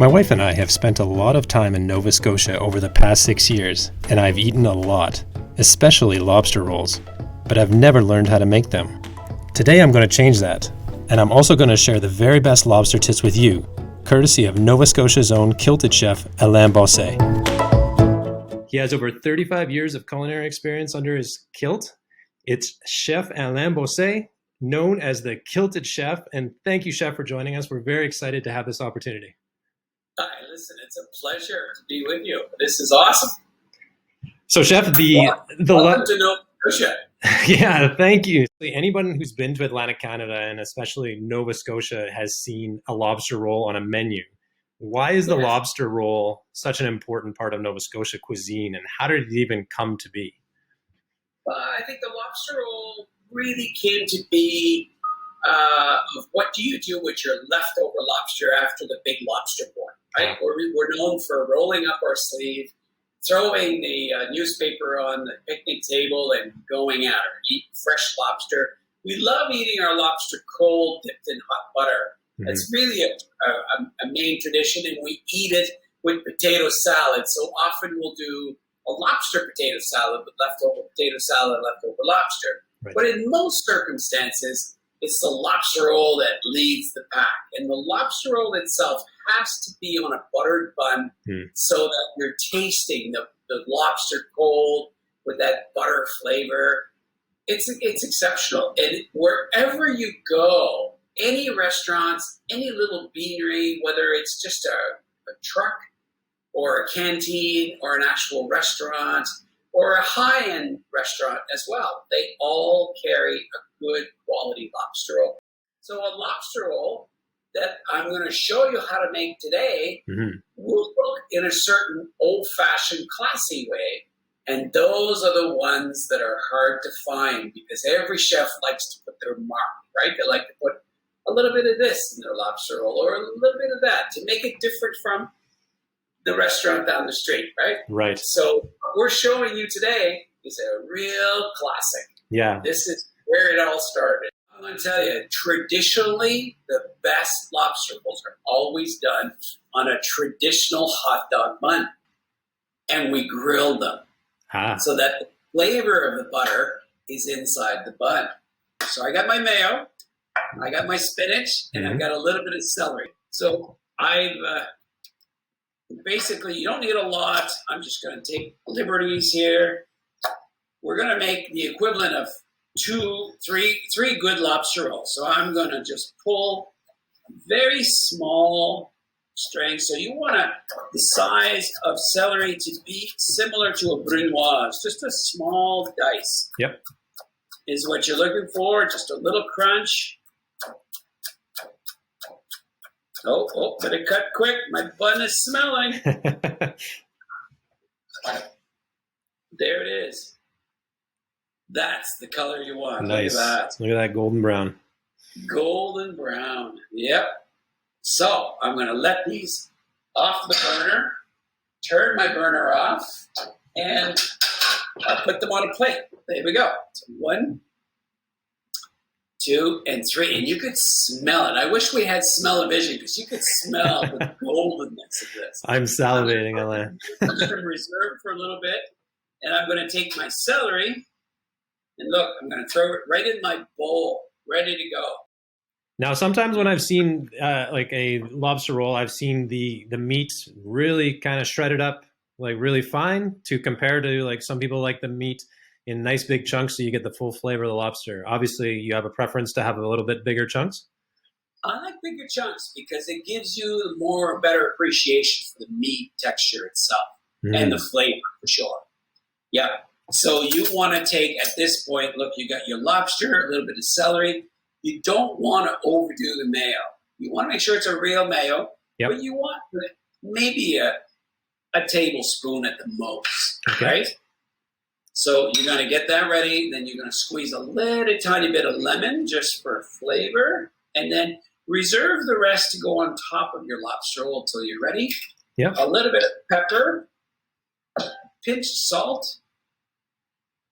My wife and I have spent a lot of time in Nova Scotia over the past 6 years, and I've eaten a lot, especially lobster rolls, but I've never learned how to make them. Today I'm going to change that, and I'm also going to share the very best lobster tips with you, courtesy of Nova Scotia's own Kilted Chef, Alain Bosse. He has over 35 years of culinary experience under his kilt. It's Chef Alain Bosse, known as the Kilted Chef, and thank you, Chef, for joining us. We're very excited to have this opportunity. Hi, listen, it's a pleasure to be with you. This is awesome. So, Chef, welcome to Nova Scotia. Yeah, thank you. Anyone who's been to Atlantic Canada and especially Nova Scotia has seen a lobster roll on a menu. Why is the lobster roll such an important part of Nova Scotia cuisine, and how did it even come to be? I think the lobster roll really came to be of what do you do with your leftover lobster after the big lobster boil, right? We're known for rolling up our sleeve, throwing the newspaper on the picnic table and going at her, eating fresh lobster. We love eating our lobster cold, dipped in hot butter. Mm-hmm. It's really a main tradition, and we eat it with potato salad. So often we'll do a lobster potato salad with leftover potato salad, leftover lobster. Right. But in most circumstances, it's the lobster roll that leads the pack. And the lobster roll itself has to be on a buttered bun so that you're tasting the lobster cold with that butter flavor. It's exceptional. And wherever you go, any restaurants, any little beanery, whether it's just a truck or a canteen or an actual restaurant or a high-end restaurant as well, they all carry a good quality lobster roll. So a lobster roll that I'm going to show you how to make today will look in a certain old-fashioned classy way. And those are the ones that are hard to find because every chef likes to put their mark, right? They like to put a little bit of this in their lobster roll or a little bit of that to make it different from the restaurant down the street, right? Right. So what we're showing you today is a real classic. Yeah. This is where it all started. I'm going to tell you, traditionally, the best lobster rolls are always done on a traditional hot dog bun. And we grill them so that the flavor of the butter is inside the bun. So I got my mayo, I got my spinach, and I've got a little bit of celery. So I've basically, you don't need a lot. I'm just going to take liberties here. We're going to make the equivalent of three good lobster rolls. So I'm going to just pull very small strings. So you want the size of celery to be similar to a brunoise, just a small dice. Yep. Is what you're looking for. Just a little crunch. Oh, better cut quick. My bun is smelling. There it is. That's the color you want. Nice. Look at that. Look at that golden brown. Golden brown. Yep. So I'm going to let these off the burner, turn my burner off, and I'll put them on a plate. There we go. So 1, 2, and 3. And you could smell it. I wish we had smell-o-vision because you could smell the goldenness of this. I'm salivating, Alain. I'm going to reserve for a little bit, and I'm going to take my celery, and look, I'm going to throw it right in my bowl, ready to go. Now, sometimes when I've seen like a lobster roll, I've seen the meat really kind of shredded up, like really fine, to compare to like some people like the meat in nice big chunks so you get the full flavor of the lobster. Obviously, you have a preference to have a little bit bigger chunks? I like bigger chunks because it gives you a better appreciation for the meat texture itself and the flavor for sure. Yeah. So you want to take, at this point, look, you got your lobster, a little bit of celery. You don't want to overdo the mayo. You want to make sure it's a real mayo, but you want maybe a tablespoon at the most, right? So you're going to get that ready. Then you're going to squeeze a little tiny bit of lemon just for flavor. And then reserve the rest to go on top of your lobster roll until you're ready. Yep. A little bit of pepper, a pinch of salt.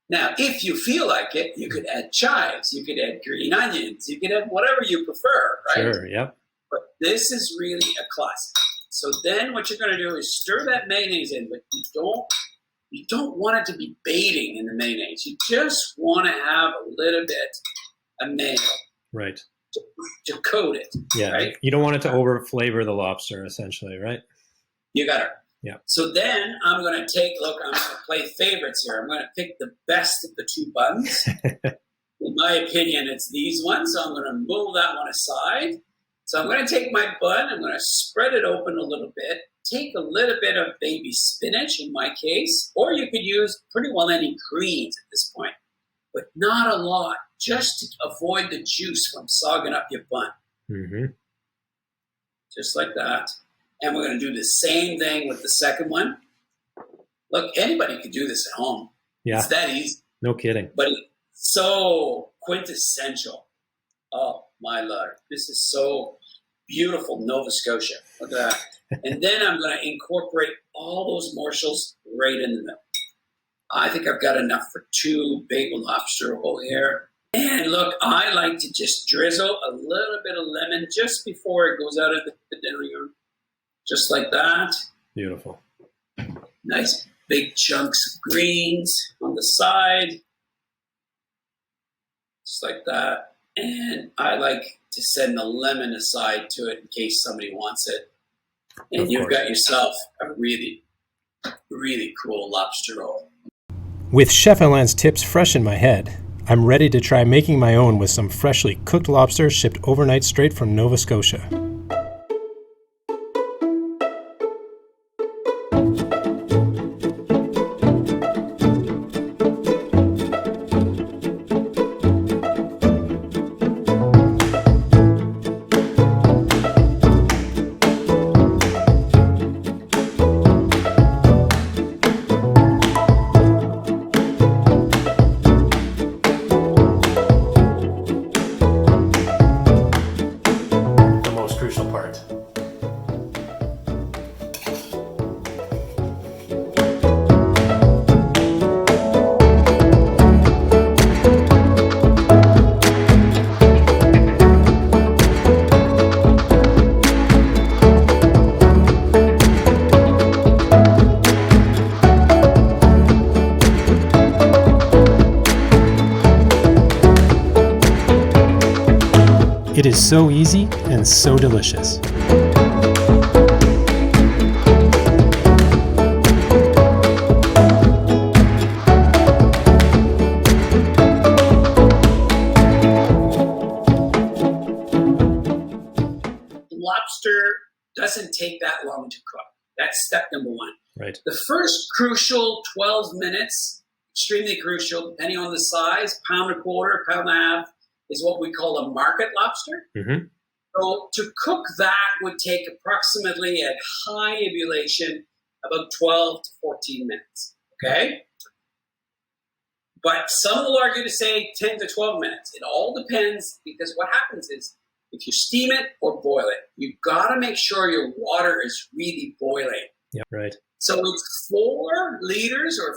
Now, if you feel like it, you could add chives, you could add green onions, you could add whatever you prefer, right? Sure, yep. But this is really a classic. So then what you're going to do is stir that mayonnaise in, but you don't want it to be baiting in the mayonnaise. You just want to have a little bit of mayo. Right. To coat it. Yeah. Right? You don't want it to over flavor the lobster, essentially, right? You got it. Yeah. So then I'm going to I'm going to play favorites here. I'm going to pick the best of the two buns. In my opinion, it's these ones. So I'm going to move that one aside. So I'm going to take my bun. I'm going to spread it open a little bit. Take a little bit of baby spinach in my case, or you could use pretty well any greens at this point, but not a lot, just to avoid the juice from sogging up your bun. Mm-hmm. Just like that. And we're going to do the same thing with the second one. Look, anybody could do this at home. Yeah. It's that easy. No kidding. But it's so quintessential. Oh, my Lord. This is so beautiful, Nova Scotia. Look at that. And then I'm going to incorporate all those morsels right in the middle. I think I've got enough for 2 big lobster roll here. And look, I like to just drizzle a little bit of lemon just before it goes out of the dinner room. Just like that. Beautiful. Nice big chunks of greens on the side. Just like that. And I like to send the lemon aside to it in case somebody wants it. And you've got yourself a really, really cool lobster roll. With Chef Alain's tips fresh in my head, I'm ready to try making my own with some freshly cooked lobster shipped overnight straight from Nova Scotia. It is so easy and so delicious. Lobster doesn't take that long to cook. That's step number 1. Right. The first crucial 12 minutes, extremely crucial, depending on the size, pound and a quarter, pound and a half, is what we call a market lobster. Mm-hmm. So to cook that would take approximately at high ebullition about 12 to 14 minutes, okay? But some will argue to say 10 to 12 minutes. It all depends, because what happens is if you steam it or boil it, you've got to make sure your water is really boiling. Yeah, right. So it's 4 liters or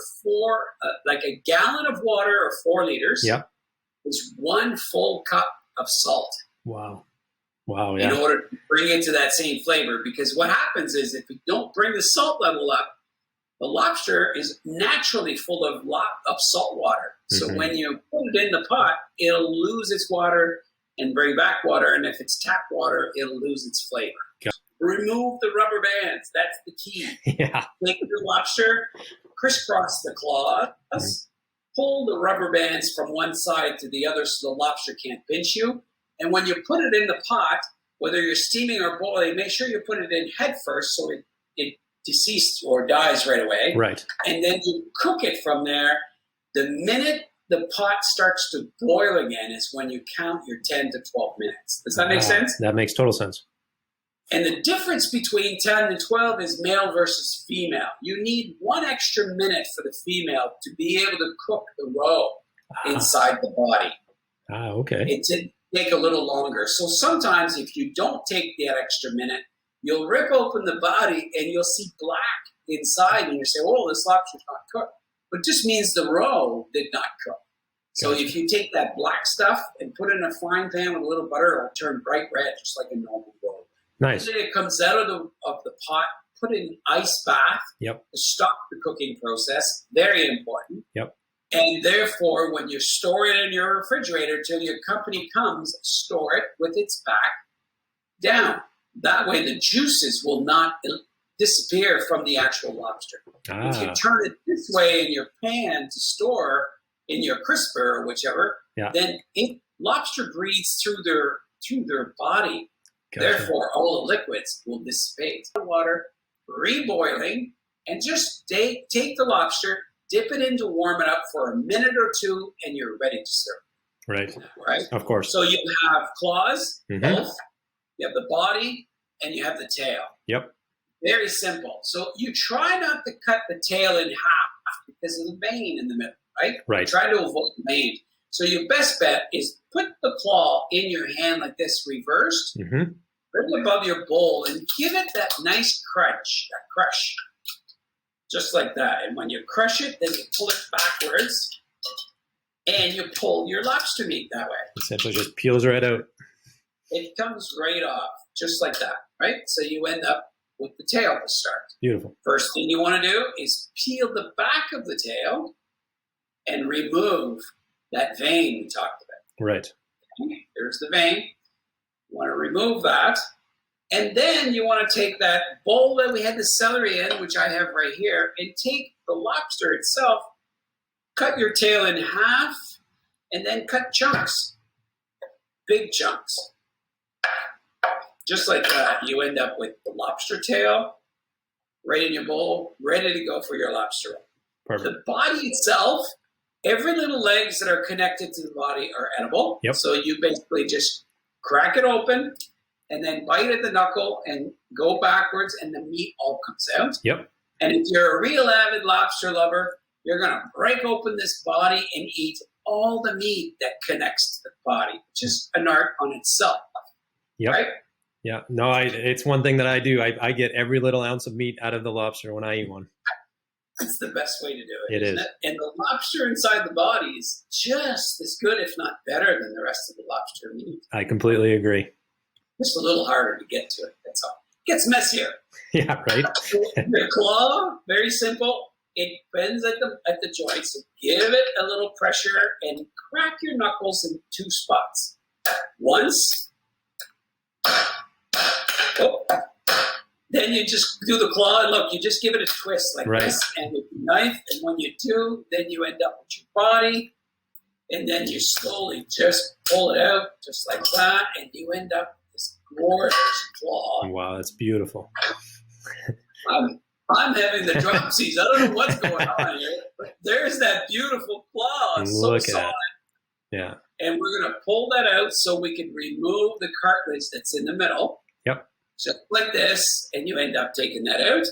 like a gallon of water or 4 liters. Yeah. Is 1 full cup of salt. Wow. Wow, yeah. In order to bring it to that same flavor. Because what happens is if you don't bring the salt level up, the lobster is naturally full of salt water. So when you put it in the pot, it'll lose its water and bring back water. And if it's tap water, it'll lose its flavor. Yeah. Remove the rubber bands. That's the key. Yeah. Take your lobster, crisscross the claws, pull the rubber bands from one side to the other so the lobster can't pinch you. And when you put it in the pot, whether you're steaming or boiling, make sure you put it in head first so it deceases or dies right away. Right. And then you cook it from there. The minute the pot starts to boil again is when you count your 10 to 12 minutes. Does that make sense? That makes total sense. And the difference between 10 and 12 is male versus female. You need 1 extra minute for the female to be able to cook the roe inside the body. Okay. It did take a little longer. So sometimes if you don't take that extra minute, you'll rip open the body and you'll see black inside and you say, oh, this lobster's not cooked. But it just means the roe did not cook. So if you take that black stuff and put it in a frying pan with a little butter, it'll turn bright red, just like a normal roe. Nice. And then it comes out of the pot, put in an ice bath Yep. to stop the cooking process. Very important. Yep. And therefore, when you store it in your refrigerator till your company comes, store it with its back down. That way the juices will not disappear from the actual lobster. If you turn it this way in your pan to store in your crisper or whichever, then lobster breathes through their body. Gotcha. Therefore, all the liquids will dissipate. Water, reboiling, and just take the lobster, dip it in to warm it up for a minute or two, and you're ready to serve. Right. Of course. So you have claws, both. You have the body, and you have the tail. Yep. Very simple. So you try not to cut the tail in half because of the vein in the middle, right? Right. Try to avoid the vein. So your best bet is put the claw in your hand like this, reversed, right above your bowl, and give it that nice crush, just like that. And when you crush it, then you pull it backwards, and you pull your lobster meat that way. Essentially just peels right out. It comes right off, just like that, right? So you end up with the tail to start. Beautiful. First thing you want to do is peel the back of the tail and remove that vein we talked about. Right. Okay, there's the vein. You want to remove that. And then you want to take that bowl that we had the celery in, which I have right here, and take the lobster itself, cut your tail in half, and then cut chunks, big chunks. Just like that, you end up with the lobster tail right in your bowl, ready to go for your lobster roll. Perfect. The body itself, every little legs that are connected to the body are edible. Yep. So you basically just crack it open and then bite at the knuckle and go backwards, and the meat all comes out. Yep. And if you're a real avid lobster lover, you're going to break open this body and eat all the meat that connects to the body, which is an art on itself. Yep. Right? Yeah. No, it's one thing that I do. I get every little ounce of meat out of the lobster when I eat one. It's the best way to do it. It is. It? And the lobster inside the body is just as good, if not better, than the rest of the lobster meat. I completely agree. Just a little harder to get to it. That's all. It gets messier. Yeah, right. The claw, very simple. It bends at the joints. So give it a little pressure and crack your knuckles in two spots. Once. Oh. Then you just do the claw, and look, you just give it a twist like this, and with the knife, and when you do, then you end up with your body, and then you slowly just pull it out, just like that, and you end up with this gorgeous claw. Wow, that's beautiful. I'm having the dropsies. I don't know what's going on here, but there's that beautiful claw. It's so solid. Yeah. And we're going to pull that out so we can remove the cartilage that's in the middle. Yep. Just like this, and you end up taking that out.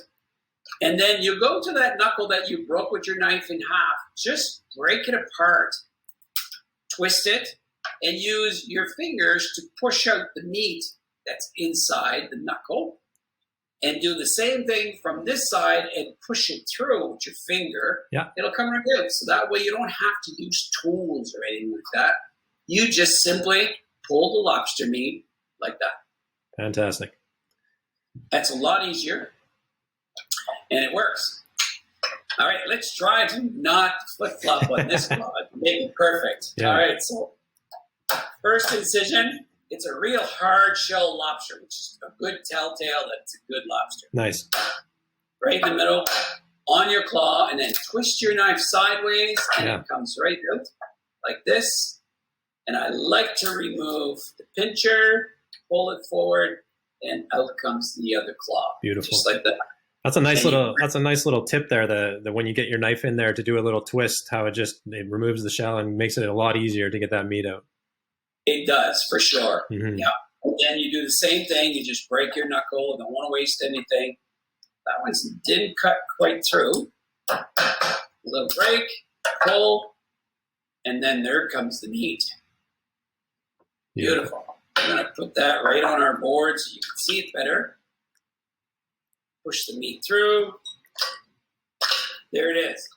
And then you go to that knuckle that you broke with your knife in half. Just break it apart, twist it, and use your fingers to push out the meat that's inside the knuckle. And do the same thing from this side and push it through with your finger. Yeah. It'll come right out. So that way you don't have to use tools or anything like that. You just simply pull the lobster meat like that. Fantastic. That's a lot easier, and it works. All right, let's try to not flip-flop on this claw. Make it perfect. Yeah. All right, so first incision, it's a real hard shell lobster, which is a good telltale that it's a good lobster. Nice. Right in the middle, on your claw, and then twist your knife sideways, and it comes right out like this. And I like to remove the pincher, pull it forward, and out comes the other claw. Beautiful. Just like that. That's a nice little tip there. The when you get your knife in there to do a little twist, how it removes the shell and makes it a lot easier to get that meat out. It does, for sure. Mm-hmm. Yeah. And then you do the same thing. You just break your knuckle. Don't want to waste anything. That one didn't cut quite through. A little break, pull, and then there comes the meat. Beautiful. I'm going to put that right on our board so you can see it better. Push the meat through. There it is.